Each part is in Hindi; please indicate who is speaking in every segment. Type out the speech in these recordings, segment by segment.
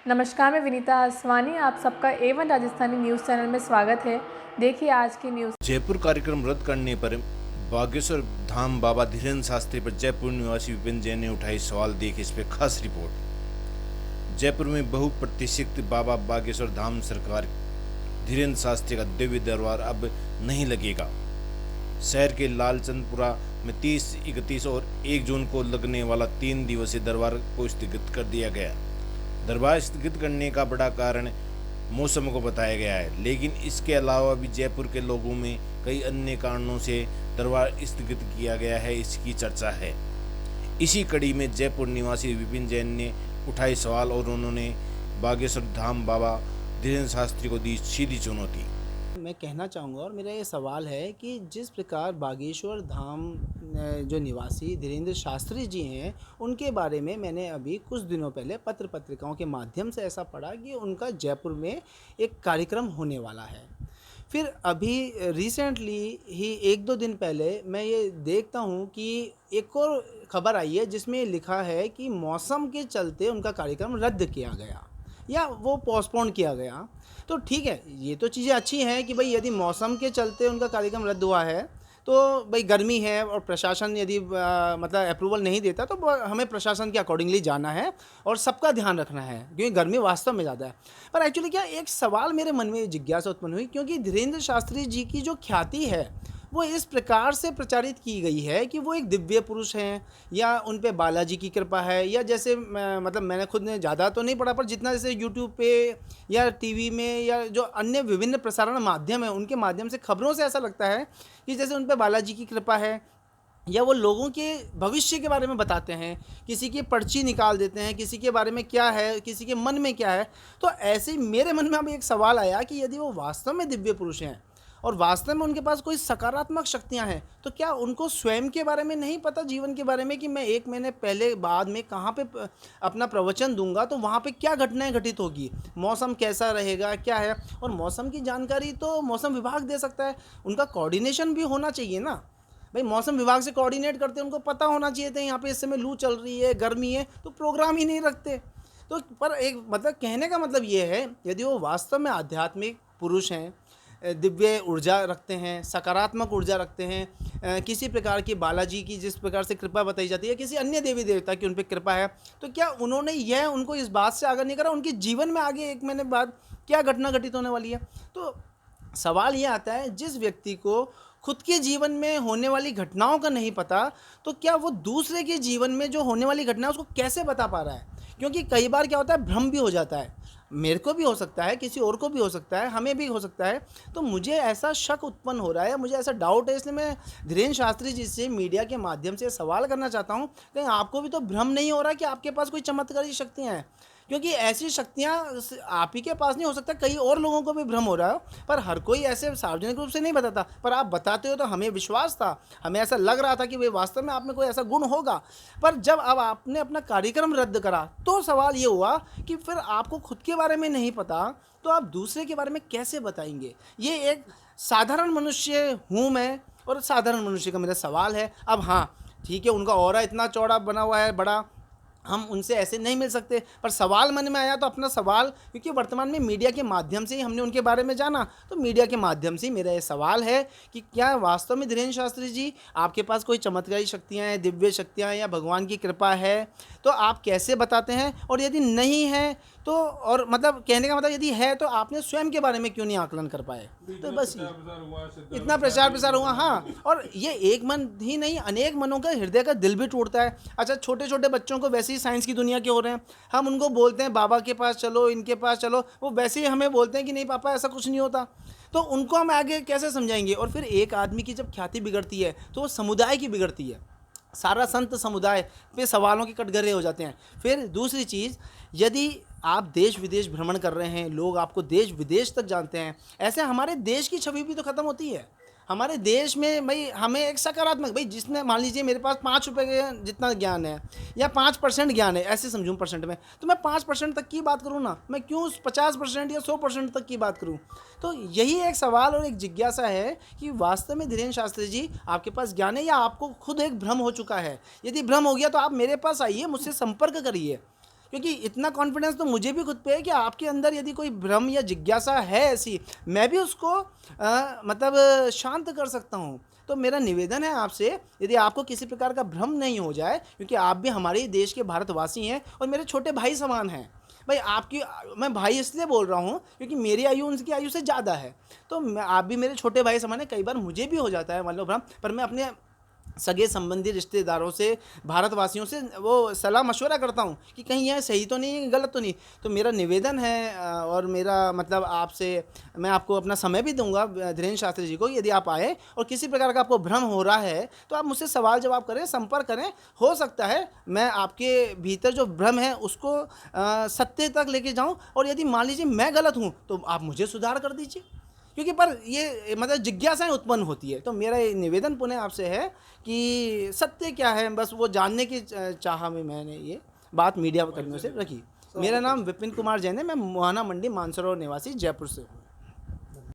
Speaker 1: नमस्कार, मैं विनीता आसवानी। आप सबका A1 राजस्थानी न्यूज़ चैनल में स्वागत है। देखिए आज की न्यूज़।
Speaker 2: जयपुर कार्यक्रम रद्द करने पर बागेश्वर धाम बाबा धीरेन्द्र शास्त्री पर जयपुर निवासी विपिन जैन ने उठाई सवाल, देखे इस पर खास रिपोर्ट। जयपुर में बहुप्रतीक्षित बाबा बागेश्वर धाम सरकार धीरेन्द्र शास्त्री का दिव्य दरबार अब नहीं लगेगा। शहर के लालचंदपुरा में 30, 31 और 1 जून को लगने वाला 3 दिवसीय दरबार को स्थगित कर दिया गया। दरबार स्थगित करने का बड़ा कारण मौसम को बताया गया है, लेकिन इसके अलावा भी जयपुर के लोगों में कई अन्य कारणों से दरबार स्थगित किया गया है, इसकी चर्चा है। इसी कड़ी में जयपुर निवासी विपिन जैन ने उठाए सवाल और उन्होंने बागेश्वर धाम बाबा धीरेन्द्र शास्त्री को दी सीधी चुनौती।
Speaker 3: मैं कहना चाहूँगा और मेरा ये सवाल है कि जिस प्रकार बागेश्वर धाम जो निवासी धीरेन्द्र शास्त्री जी हैं, उनके बारे में मैंने अभी कुछ दिनों पहले पत्र पत्रिकाओं के माध्यम से ऐसा पढ़ा कि उनका जयपुर में एक कार्यक्रम होने वाला है। फिर अभी रिसेंटली ही 1-2 दिन पहले मैं ये देखता हूँ कि एक और खबर आई है जिसमें लिखा है कि मौसम के चलते उनका कार्यक्रम रद्द किया गया या वो पोस्टपोन किया गया। तो ठीक है, ये तो चीज़ें अच्छी हैं कि भाई यदि मौसम के चलते उनका कार्यक्रम रद्द हुआ है तो भाई गर्मी है और प्रशासन यदि मतलब अप्रूवल नहीं देता तो हमें प्रशासन के अकॉर्डिंगली जाना है और सबका ध्यान रखना है, क्योंकि गर्मी वास्तव में ज़्यादा है। पर एक्चुअली क्या एक सवाल मेरे मन में जिज्ञासा उत्पन्न हुई, क्योंकि धीरेन्द्र शास्त्री जी की जो ख्याति है वो इस प्रकार से प्रचारित की गई है कि वो एक दिव्य पुरुष हैं या उन पे बालाजी की कृपा है, या जैसे मतलब मैंने खुद ने ज़्यादा तो नहीं पढ़ा पर जितना जैसे यूट्यूब पे या टीवी में या जो अन्य विभिन्न प्रसारण माध्यम है उनके माध्यम से खबरों से ऐसा लगता है कि जैसे उन पे बालाजी की कृपा है, या वो लोगों के भविष्य के बारे में बताते हैं, किसी की पर्ची निकाल देते हैं, किसी के बारे में क्या है, किसी के मन में क्या है। तो ऐसे ही मेरे मन में अब एक सवाल आया कि यदि वो वास्तव में दिव्य पुरुष हैं और वास्तव में उनके पास कोई सकारात्मक शक्तियां हैं, तो क्या उनको स्वयं के बारे में नहीं पता, जीवन के बारे में, कि मैं 1 महीने पहले बाद में कहाँ पे अपना प्रवचन दूंगा तो वहाँ पे क्या घटनाएं घटित होगी, मौसम कैसा रहेगा, क्या है। और मौसम की जानकारी तो मौसम विभाग दे सकता है, उनका कोऑर्डिनेशन भी होना चाहिए ना भाई। मौसम विभाग से कोऑर्डिनेट करते हैं, उनको पता होना चाहिए था यहाँ पे इस समय लू चल रही है, गर्मी है, तो प्रोग्राम ही नहीं रखते। तो पर एक मतलब कहने का मतलब ये है, यदि वो वास्तव में आध्यात्मिक पुरुष हैं, दिव्य ऊर्जा रखते हैं, सकारात्मक ऊर्जा रखते हैं, किसी प्रकार की बालाजी की जिस प्रकार से कृपा बताई जाती है, किसी अन्य देवी देवता की उन पर कृपा है, तो क्या उन्होंने यह उनको इस बात से आगाह नहीं करा उनके जीवन में आगे 1 महीने बाद क्या घटना घटित होने वाली है। तो सवाल ये आता है, जिस व्यक्ति को खुद के जीवन में होने वाली घटनाओं का नहीं पता, तो क्या वो दूसरे के जीवन में जो होने वाली घटना है उसको कैसे बता पा रहा है। क्योंकि कई बार क्या होता है, भ्रम भी हो जाता है, मेरे को भी हो सकता है, किसी और को भी हो सकता है, हमें भी हो सकता है। तो मुझे ऐसा शक उत्पन्न हो रहा है, मुझे ऐसा डाउट है, इसलिए मैं धीरेन्द्र शास्त्री जी से मीडिया के माध्यम से सवाल करना चाहता हूँ, कहीं आपको भी तो भ्रम नहीं हो रहा कि आपके पास कोई चमत्कारी शक्तियाँ हैं। क्योंकि ऐसी शक्तियाँ आप ही के पास नहीं हो सकता, कई और लोगों को भी भ्रम हो रहा हो, पर हर कोई ऐसे सार्वजनिक रूप से नहीं बताता। पर आप बताते हो तो हमें विश्वास था, हमें ऐसा लग रहा था कि वे वास्तव में आप में कोई ऐसा गुण होगा। पर जब अब आपने अपना कार्यक्रम रद्द करा तो सवाल ये हुआ कि फिर आपको खुद के बारे में नहीं पता तो आप दूसरे के बारे में कैसे बताएंगे। ये एक साधारण मनुष्य हूँ मैं, और साधारण मनुष्य का मेरा सवाल है। अब हाँ ठीक है, उनका ऑरा इतना चौड़ा बना हुआ है, बड़ा, हम उनसे ऐसे नहीं मिल सकते, पर सवाल मन में आया तो अपना सवाल, क्योंकि वर्तमान में मीडिया के माध्यम से ही हमने उनके बारे में जाना, तो मीडिया के माध्यम से मेरा ये सवाल है कि क्या वास्तव में धीरेन्द्र शास्त्री जी आपके पास कोई चमत्कारी शक्तियाँ हैं, दिव्य शक्तियाँ हैं, या भगवान की कृपा है, तो आप कैसे बताते हैं। और यदि नहीं है तो, और मतलब कहने का मतलब यदि है तो आपने स्वयं के बारे में क्यों नहीं आकलन कर पाए। तो बस इतना प्रचार प्रसार हुआ, हाँ, और ये एक मन ही नहीं, अनेक मनों का, हृदय का दिल भी टूटता है। अच्छा, छोटे छोटे बच्चों को वैसे ही साइंस की दुनिया के हो रहे हैं, हम उनको बोलते हैं बाबा के पास चलो, इनके पास चलो, वो वैसे ही हमें बोलते हैं कि नहीं पापा ऐसा कुछ नहीं होता। तो उनको हम आगे कैसे समझाएंगे। और फिर एक आदमी की जब ख्याति बिगड़ती है तो वो समुदाय की बिगड़ती है, सारा संत समुदाय पे सवालों के कटघरे हो जाते हैं। फिर दूसरी चीज़, यदि आप देश विदेश भ्रमण कर रहे हैं, लोग आपको देश विदेश तक जानते हैं, ऐसे हमारे देश की छवि भी तो ख़त्म होती है। हमारे देश में भाई हमें एक सकारात्मक, भाई जिसने, मान लीजिए मेरे पास 5 रुपये के जितना ज्ञान है या 5% ज्ञान है, ऐसे समझूँ परसेंट में, तो मैं 5% तक की बात करूँ ना, मैं क्यों 50% या 100% तक की बात करूँ। तो यही एक सवाल और एक जिज्ञासा है कि वास्तव में धीरेन्द्र शास्त्री जी आपके पास ज्ञान है या आपको खुद एक भ्रम हो चुका है। यदि भ्रम हो गया तो आप मेरे पास आइए, मुझसे संपर्क करिए, क्योंकि इतना कॉन्फिडेंस तो मुझे भी खुद पे है कि आपके अंदर यदि कोई भ्रम या जिज्ञासा है ऐसी, मैं भी उसको मतलब शांत कर सकता हूँ। तो मेरा निवेदन है आपसे, यदि आपको किसी प्रकार का भ्रम नहीं हो जाए, क्योंकि आप भी हमारे ही देश के भारतवासी हैं और मेरे छोटे भाई समान हैं। भाई आपकी, मैं भाई इसलिए बोल रहा हूँ क्योंकि मेरी आयु उनकी आयु से ज़्यादा है, तो आप भी मेरे छोटे भाई समान हैं। कई बार मुझे भी हो जाता है मान लो भ्रम, पर मैं अपने सगे संबंधी रिश्तेदारों से, भारतवासियों से वो सलाह मशवरा करता हूँ कि कहीं यह सही तो नहीं, गलत तो नहीं। तो मेरा निवेदन है और मेरा मतलब आपसे, मैं आपको अपना समय भी दूंगा धीरेन्द्र शास्त्री जी को, यदि आप आए और किसी प्रकार का आपको भ्रम हो रहा है तो आप मुझसे सवाल जवाब करें, संपर्क करें। हो सकता है मैं आपके भीतर जो भ्रम है उसको सत्य तक लेके जाऊँ, और यदि मान लीजिए मैं गलत हूँ तो आप मुझे सुधार कर दीजिए, क्योंकि पर ये मतलब जिज्ञासाएं उत्पन्न होती है। तो मेरा ये निवेदन पुनः आपसे है कि सत्य क्या है, बस वो जानने की चाह में मैंने ये बात मीडिया कर्मियों से रखी। मेरा नाम विपिन कुमार जैन है, मैं मोहाना मंडी मानसरोवर निवासी जयपुर से हूँ।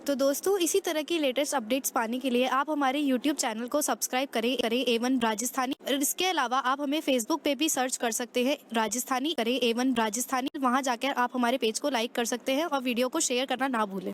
Speaker 4: तो दोस्तों, इसी तरह की लेटेस्ट अपडेट्स पाने के लिए आप हमारे YouTube चैनल को सब्सक्राइब करें A1 राजस्थानी। और इसके अलावा आप हमें Facebook पे भी सर्च कर सकते हैं राजस्थानी, करें A1 राजस्थानी। वहां जाकर आप हमारे पेज को लाइक कर सकते हैं और वीडियो को शेयर करना ना भूलें।